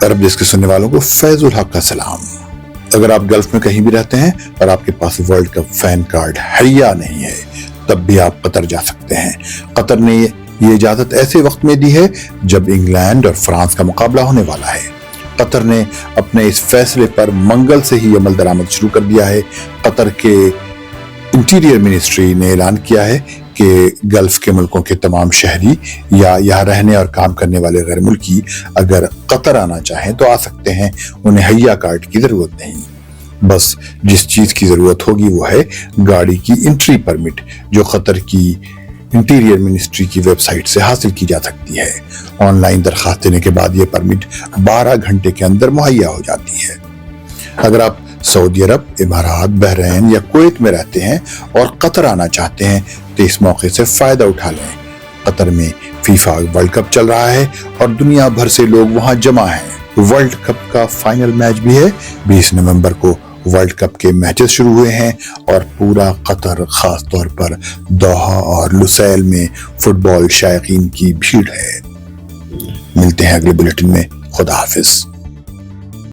عرب دیش کے سننے والوں کو فیض الحق کا سلام۔ اگر آپ گلف میں کہیں بھی رہتے ہیں اور آپ کے پاس ورلڈ کپ فین کارڈ ہے یا نہیں ہے، تب بھی آپ قطر جا سکتے ہیں۔ قطر نے یہ اجازت ایسے وقت میں دی ہے جب انگلینڈ اور فرانس کا مقابلہ ہونے والا ہے۔ قطر نے اپنے اس فیصلے پر منگل سے ہی عمل درآمد شروع کر دیا ہے۔ قطر کے انٹیریئر منسٹری نے اعلان کیا ہے کہ گلف کے ملکوں کے تمام شہری یا یہاں رہنے اور کام کرنے والے غیر ملکی اگر قطر آنا چاہیں تو آ سکتے ہیں۔ انہیں حیا کارڈ کی ضرورت نہیں، بس جس چیز کی ضرورت ہوگی وہ ہے گاڑی کی انٹری پرمٹ، جو قطر کی انٹیریئر منسٹری کی ویب سائٹ سے حاصل کی جا سکتی ہے۔ آن لائن درخواست دینے کے بعد یہ پرمٹ 12 گھنٹے کے اندر مہیا ہو جاتی ہے۔ اگر آپ سعودی عرب، امارات، بحرین یا کویت میں رہتے ہیں اور قطر آنا چاہتے ہیں تو اس موقع سے فائدہ اٹھا لیں۔ قطر میں فیفا ورلڈ کپ چل رہا ہے اور دنیا بھر سے لوگ وہاں جمع ہیں۔ ورلڈ کپ کا فائنل میچ بھی ہے۔ 20 نومبر کو ورلڈ کپ کے میچز شروع ہوئے ہیں اور پورا قطر، خاص طور پر دوحہ اور لوسیل میں فٹ بال شائقین کی بھیڑ ہے۔ ملتے ہیں اگلے بلیٹن میں۔ خدا حافظ۔